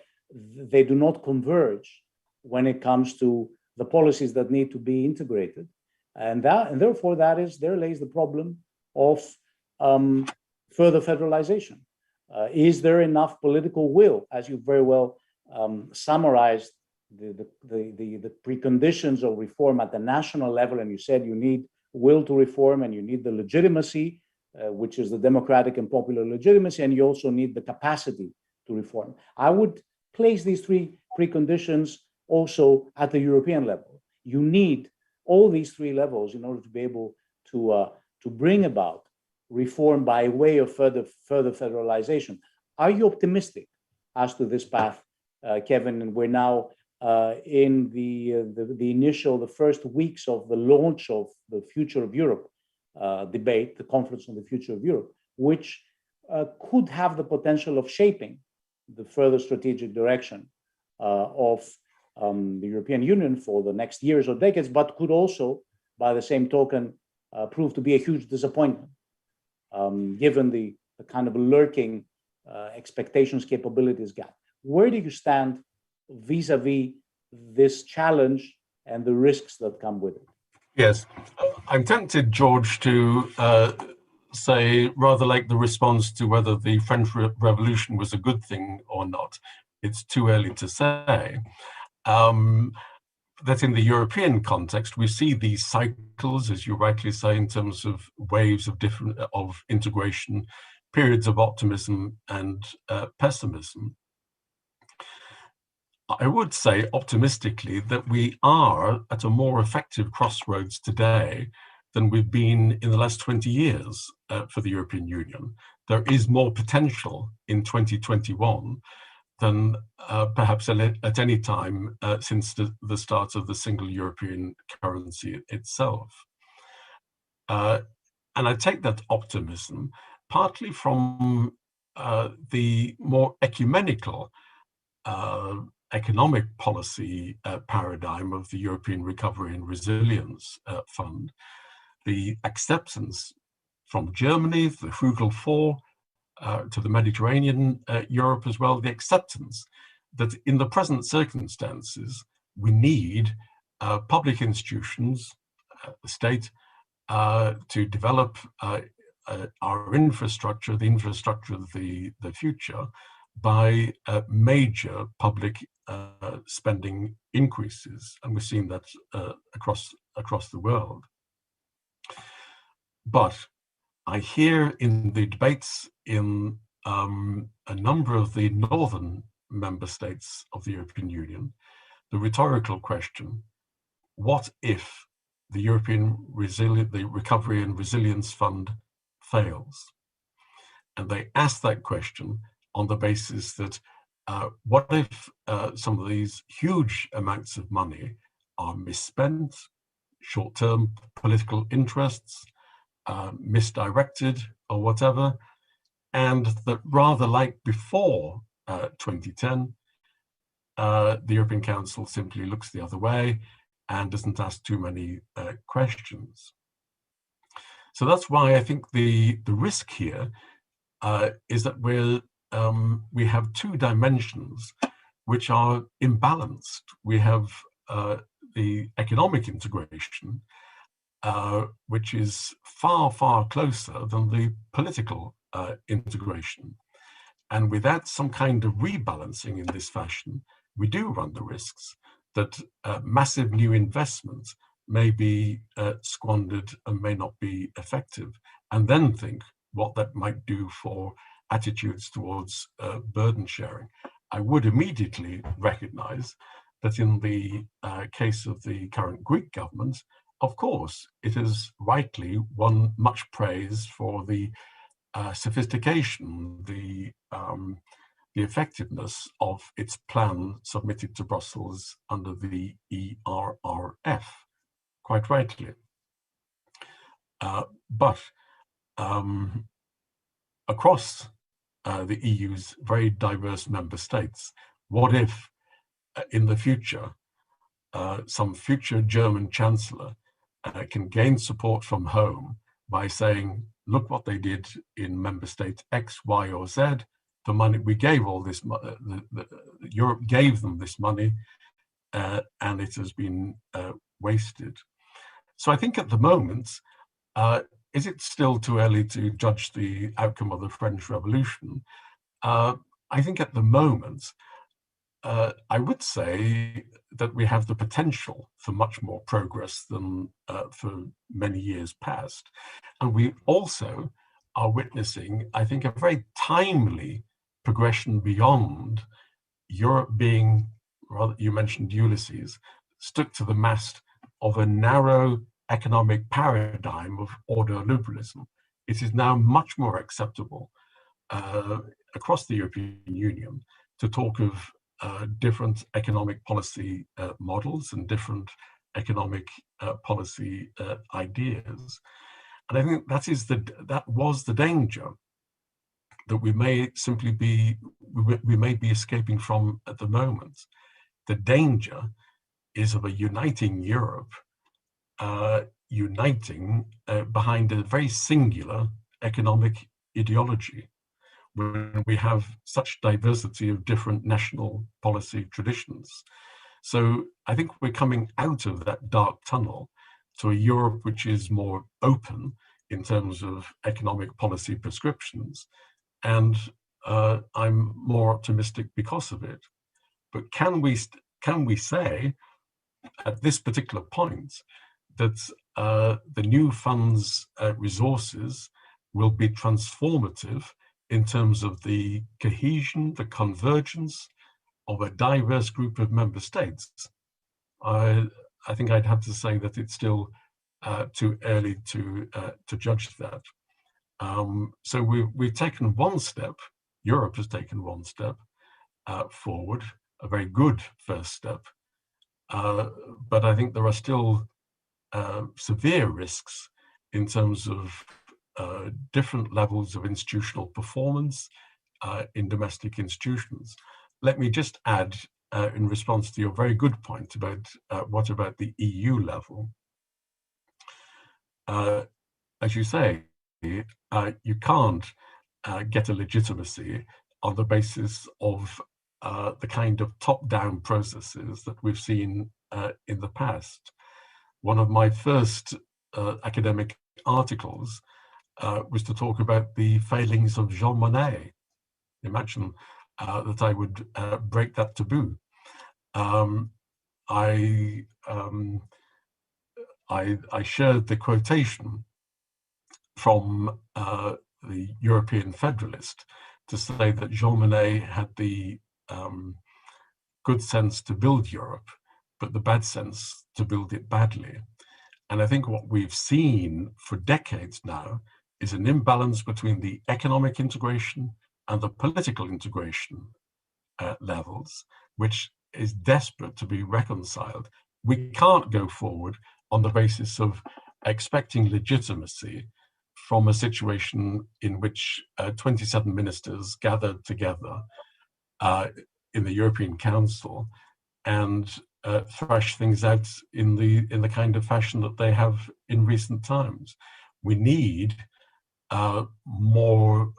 they do not converge when it comes to the policies that need to be integrated. And therefore, there lays the problem of further federalization. Is there enough political will? As you very well summarized the preconditions of reform at the national level, and you said you need will to reform and you need the legitimacy, which is the democratic and popular legitimacy, and you also need the capacity to reform. I would place these three preconditions also at the European level. You need all these three levels in order to be able to bring about reform by way of further federalization. Are you optimistic as to this path, Kevin? And we're now in the first weeks of the launch of the Future of Europe debate, the Conference on the Future of Europe, which could have the potential of shaping the further strategic direction of the European Union for the next years or decades, but could also, by the same token, prove to be a huge disappointment, given the kind of lurking expectations capabilities gap. Where do you stand vis-a-vis this challenge and the risks that come with it? Yes, I'm tempted, George, to say, rather like the response to whether the French Revolution was a good thing or not. It's too early to say. That in the European context, we see these cycles, as you rightly say, in terms of waves of integration, periods of optimism and pessimism. I would say optimistically that we are at a more effective crossroads today than we've been in the last 20 years for the European Union. There is more potential in 2021 than perhaps at any time since the start of the single European currency itself. And I take that optimism partly from the more ecumenical economic policy paradigm of the European Recovery and Resilience Fund, the acceptance from Germany, the Frugal Four, to the Mediterranean Europe as well, the acceptance that in the present circumstances, we need public institutions, the state, to develop our infrastructure, the infrastructure of the future, by major public spending increases. And we're seeing that across the world. But I hear in the debates in a number of the northern member states of the European Union, the rhetorical question, what if the the Recovery and Resilience Fund fails? And they ask that question on the basis that what if some of these huge amounts of money are misspent, short-term political interests, misdirected or whatever, and that rather like before 2010, the European Council simply looks the other way and doesn't ask too many questions. So that's why I think the risk here is that we have two dimensions which are imbalanced. We have the economic integration, which is far, far closer than the political integration. And without some kind of rebalancing in this fashion, we do run the risks that massive new investments may be squandered and may not be effective, and then think what that might do for attitudes towards burden sharing. I would immediately recognize that in the case of the current Greek government, of course, it has rightly won much praise for the sophistication, the effectiveness of its plan submitted to Brussels under the ERRF, quite rightly. But across the EU's very diverse member states, what if in the future some future German chancellor can gain support from home by saying, look what they did in member state X, Y, or Z, the money we gave all this, Europe gave them this money, and it has been wasted. So I think at the moment, is it still too early to judge the outcome of the French Revolution? I think at the moment, I would say that we have the potential for much more progress than for many years past. And we also are witnessing, I think, a very timely progression beyond Europe being, rather, you mentioned Ulysses, stuck to the mast of a narrow economic paradigm of ordoliberalism. It is now much more acceptable across the European Union to talk of different economic policy models and different economic policy ideas. And I think that was the danger that we may simply be, we may be escaping from at the moment. The danger is of a uniting Europe, uniting behind a very singular economic ideology, when we have such diversity of different national policy traditions. So I think we're coming out of that dark tunnel to a Europe which is more open in terms of economic policy prescriptions, and I'm more optimistic because of it. But can we say at this particular point that the new fund's resources will be transformative in terms of the cohesion, the convergence of a diverse group of member states? I think I'd have to say that it's still too early to judge that. So we've taken one step, Europe has taken one step forward, a very good first step. But I think there are still severe risks in terms of different levels of institutional performance in domestic institutions. Let me just add, in response to your very good point about what about the EU level. As you say, you can't get a legitimacy on the basis of the kind of top-down processes that we've seen in the past. One of my first academic articles was to talk about the failings of Jean Monnet. Imagine that I would break that taboo. I shared the quotation from the European Federalist to say that Jean Monnet had the good sense to build Europe, but the bad sense to build it badly. And I think what we've seen for decades now is an imbalance between the economic integration and the political integration levels, which is desperate to be reconciled. We can't go forward on the basis of expecting legitimacy from a situation in which 27 ministers gathered together in the European Council and thrash things out in the kind of fashion that they have in recent times. We need more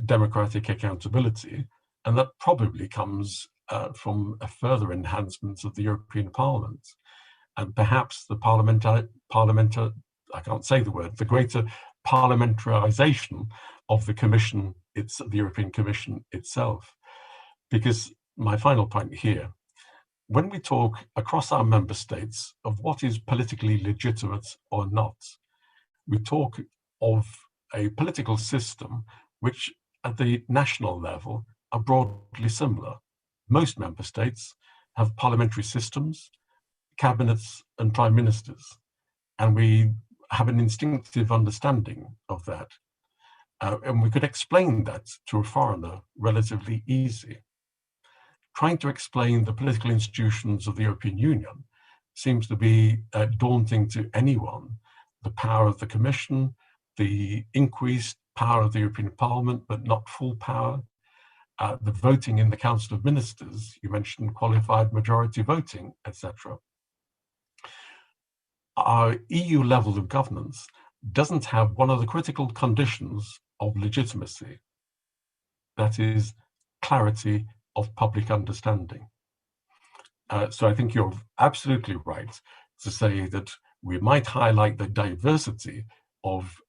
democratic accountability, and that probably comes from a further enhancement of the European Parliament, and perhaps the I can't say the word, the greater parliamentarization of the Commission, the European Commission itself. Because my final point here when we talk across our member states of what is politically legitimate or not, we talk of a political system which at the national level are broadly similar. Most member states have parliamentary systems, cabinets and prime ministers, and we have an instinctive understanding of that. And we could explain that to a foreigner relatively easy. Trying to explain the political institutions of the European Union seems to be daunting to anyone. The power of the Commission, the increased power of the European Parliament, but not full power, the voting in the Council of Ministers, you mentioned qualified majority voting, etc. Our EU level of governance doesn't have one of the critical conditions of legitimacy, that is clarity of public understanding. So I think you're absolutely right to say that we might highlight the diversity of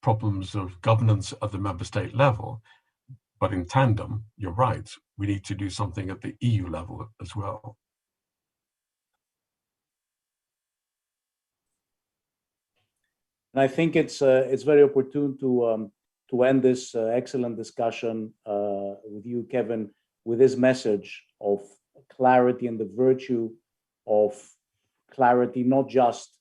problems of governance at the member state level, but in tandem, you're right, we need to do something at the EU level as well. And I think it's very opportune to end this excellent discussion with you, Kevin, with this message of clarity and the virtue of clarity, not just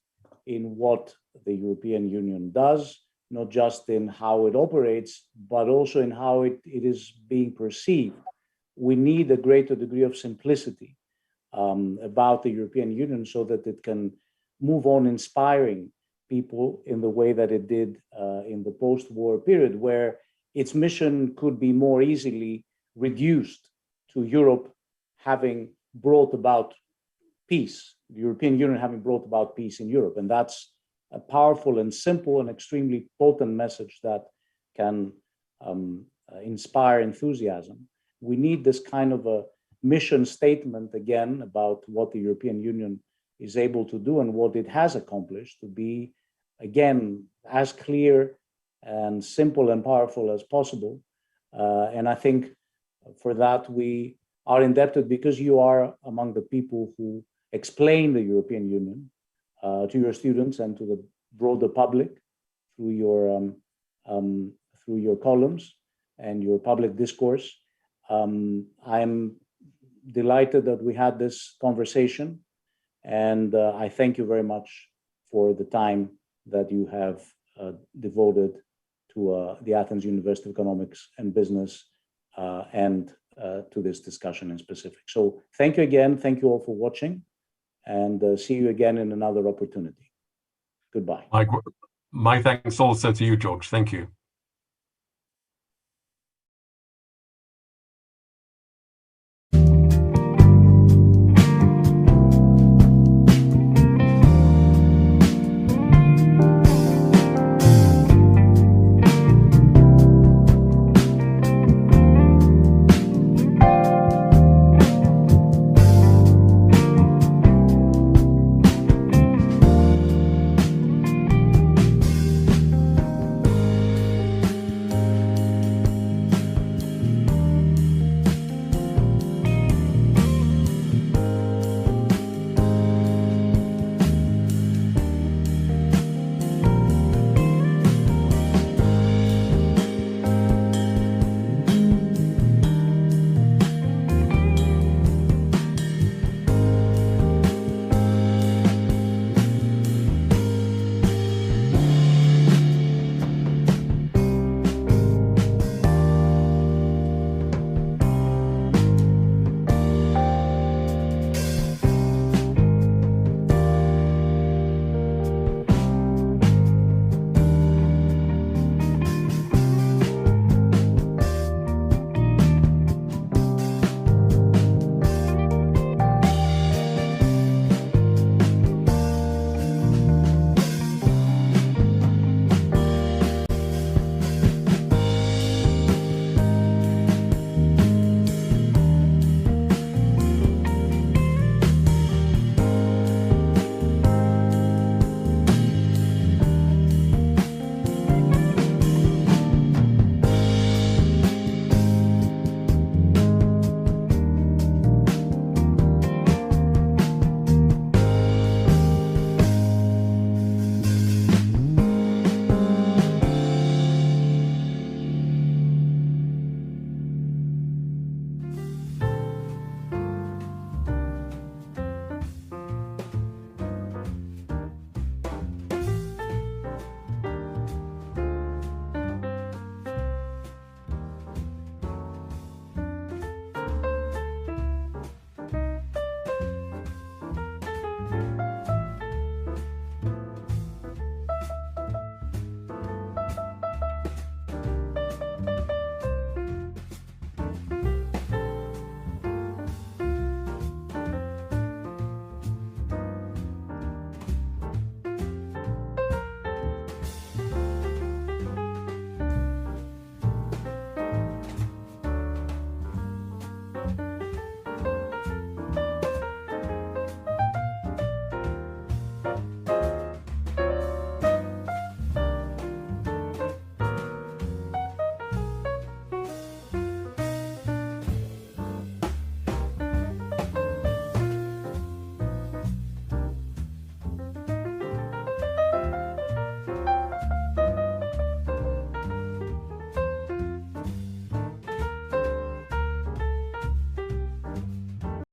in what the European Union does, not just in how it operates, but also in how it is being perceived. We need a greater degree of simplicity about the European Union so that it can move on inspiring people in the way that it did in the post-war period, where its mission could be more easily reduced to Europe having brought about peace, the European Union having brought about peace in Europe. And that's a powerful and simple and extremely potent message that can inspire enthusiasm. We need this kind of a mission statement again about what the European Union is able to do and what it has accomplished to be, again, as clear and simple and powerful as possible. And I think for that we are indebted, because you are among the people who explain the European Union to your students and to the broader public through your columns and your public discourse. I'm delighted that we had this conversation, and I thank you very much for the time that you have devoted to the Athens University of Economics and Business and to this discussion in specific. So thank you again. Thank you all for watching, and see you again in another opportunity. Goodbye. My thanks also to you, George. Thank you.